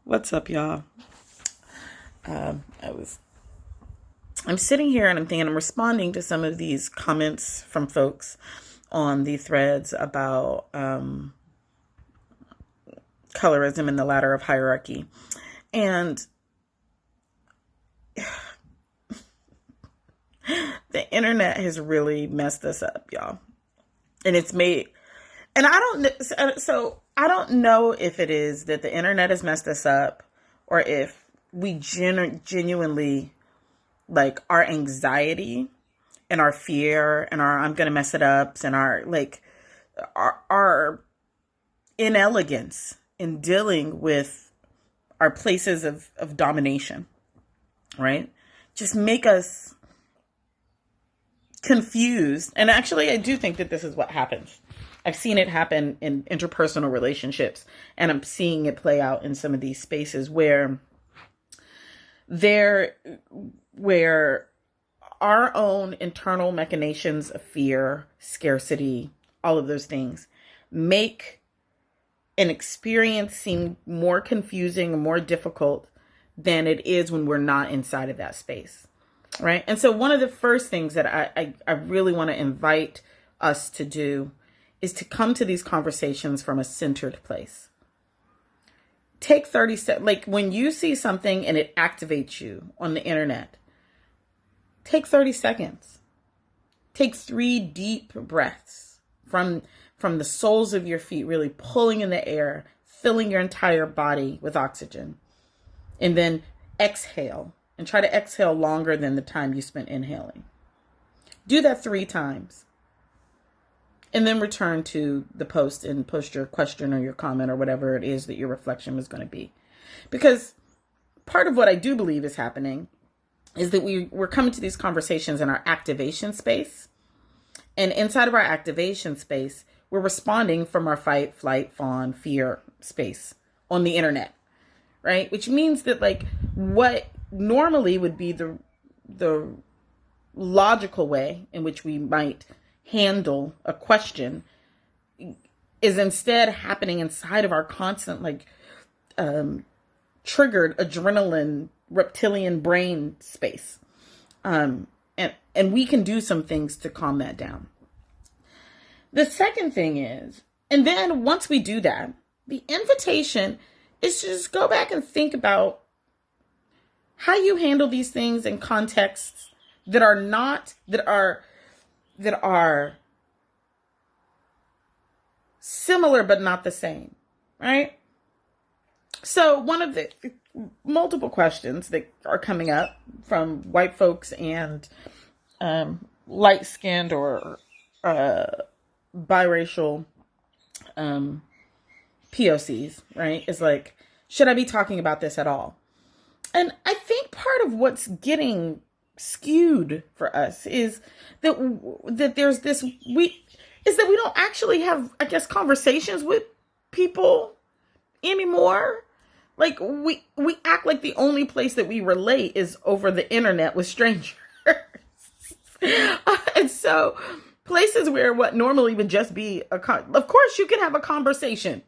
What's up, y'all? I'm sitting here and I'm thinking, I'm responding to some of these comments from folks on the threads about colorism and the ladder of hierarchy. And the internet has really messed us up, y'all. And it's made, and I don't know if it is that the internet has messed us up or if we genuinely, like, our anxiety and our fear and our I'm gonna mess it up and our inelegance in dealing with our places of domination, right? Just make us confused. And actually, I do think that this is what happens. I've seen it happen in interpersonal relationships, and I'm seeing it play out in some of these spaces where our own internal machinations of fear, scarcity, all of those things make an experience seem more confusing and more difficult than it is when we're not inside of that space, right? And so one of the first things that I really want to invite us to do is to come to these conversations from a centered place. Take 30 seconds. Like, when you see something and it activates you on the internet, take 30 seconds. Take 3 deep breaths from the soles of your feet, really pulling in the air, filling your entire body with oxygen. And then exhale, and try to exhale longer than the time you spent inhaling. Do that 3 times. And then return to the post and post your question or your comment or whatever it is that your reflection was going to be. Because part of what I do believe is happening is that we're coming to these conversations in our activation space. And inside of our activation space, we're responding from our fight, flight, fawn, fear space on the internet, right? Which means that, like, what normally would be the logical way in which we might handle a question is instead happening inside of our constant, triggered adrenaline reptilian brain space. And we can do some things to calm that down. The second thing is, and then once we do that, the invitation is to just go back and think about how you handle these things in contexts that are similar but not the same, right? So one of the multiple questions that are coming up from white folks and light-skinned or biracial POCs, right, is like, should I be talking about this at all? And I think part of what's getting skewed for us is that there's this we don't actually have, I guess, conversations with people anymore. Like, we act like the only place that we relate is over the internet with strangers. And so places where what normally would just be of course you can have a conversation.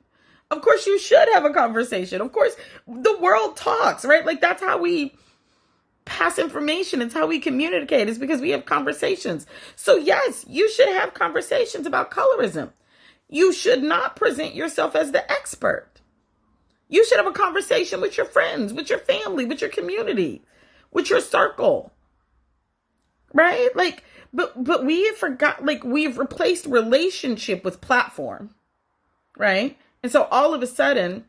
Of course you should have a conversation. Of course the world talks, right? Like, that's how we pass information. It's how we communicate. It's because we have conversations. So yes, you should have conversations about colorism. You should not present yourself as the expert. You should have a conversation with your friends, with your family, with your community, with your circle, right? Like, but we forgot, like, we've replaced relationship with platform, right? And so all of a sudden,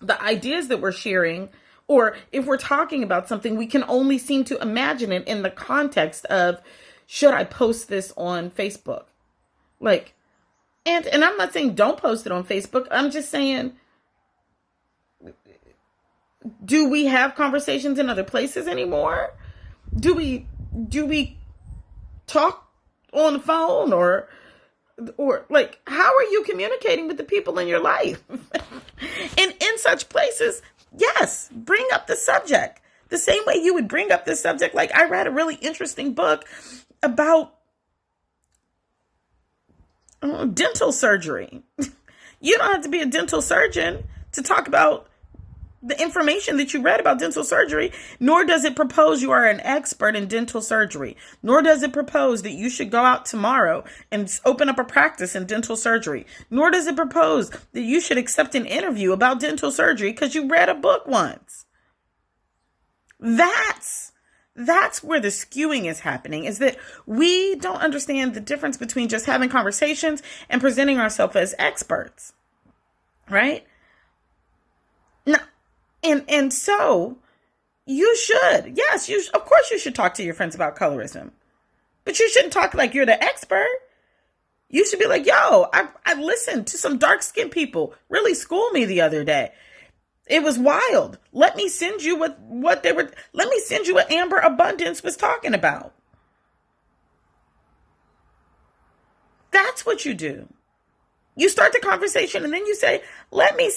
the ideas that we're sharing, or if we're talking about something, we can only seem to imagine it in the context of, should I post this on Facebook? Like, and I'm not saying don't post it on Facebook. I'm just saying, do we have conversations in other places anymore? Do we talk on the phone or like, how are you communicating with the people in your life? And in such places, yes, bring up the subject the same way you would bring up this subject. Like, I read a really interesting book about dental surgery. You don't have to be a dental surgeon to talk about the information that you read about dental surgery, nor does it propose you are an expert in dental surgery, nor does it propose that you should go out tomorrow and open up a practice in dental surgery, nor does it propose that you should accept an interview about dental surgery because you read a book once. That's where the skewing is happening, is that we don't understand the difference between just having conversations and presenting ourselves as experts, right? Now, and so you should, yes, of course you should talk to your friends about colorism, but you shouldn't talk like you're the expert. You should be like, yo, I listened to some dark-skinned people really school me the other day. It was wild. Let me send you let me send you what Amber Abundance was talking about. That's what you do. You start the conversation and then you say, let me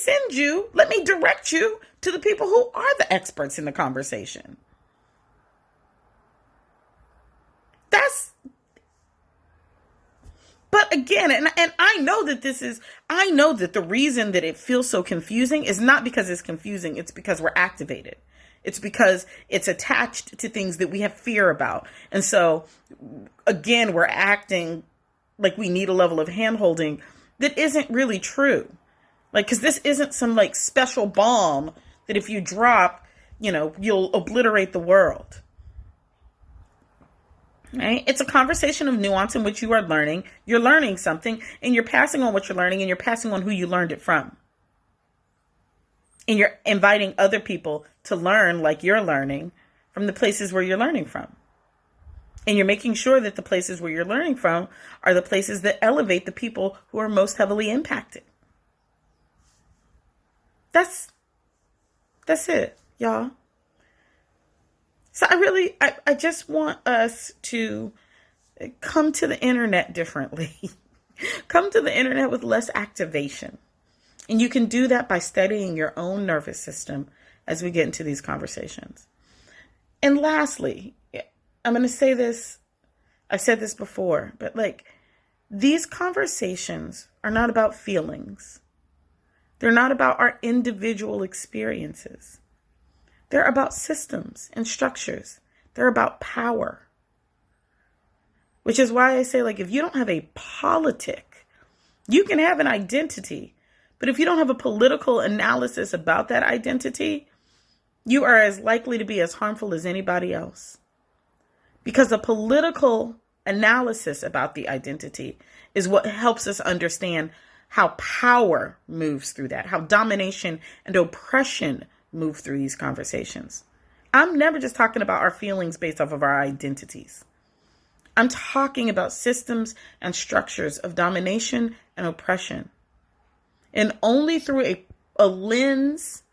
direct you to the people who are the experts in the conversation. But again, and I know that the reason that it feels so confusing is not because it's confusing. It's because we're activated. It's because it's attached to things that we have fear about. And so again, we're acting like we need a level of handholding that isn't really true. Like, because this isn't some like special bomb that if you drop, you'll obliterate the world. Right? It's a conversation of nuance in which you are learning. You're learning something and you're passing on what you're learning and you're passing on who you learned it from. And you're inviting other people to learn like you're learning from the places where you're learning from. And you're making sure that the places where you're learning from are the places that elevate the people who are most heavily impacted. That's it, y'all. So I just want us to come to the internet differently. Come to the internet with less activation. And you can do that by studying your own nervous system as we get into these conversations. And lastly, I'm going to say this. I've said this before, but these conversations are not about feelings. They're not about our individual experiences. They're about systems and structures. They're about power. Which is why I say, if you don't have a politic, you can have an identity. But if you don't have a political analysis about that identity, you are as likely to be as harmful as anybody else. Because a political analysis about the identity is what helps us understand how power moves through that, how domination and oppression move through these conversations. I'm never just talking about our feelings based off of our identities. I'm talking about systems and structures of domination and oppression. And only through a lens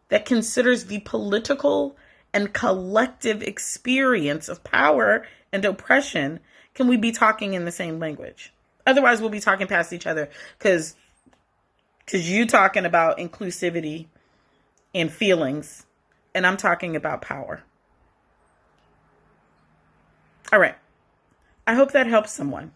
that considers the political and collective experience of power and oppression can we be talking in the same language. Otherwise, we'll be talking past each other because you talking about inclusivity and feelings, and I'm talking about power. All right. I hope that helps someone.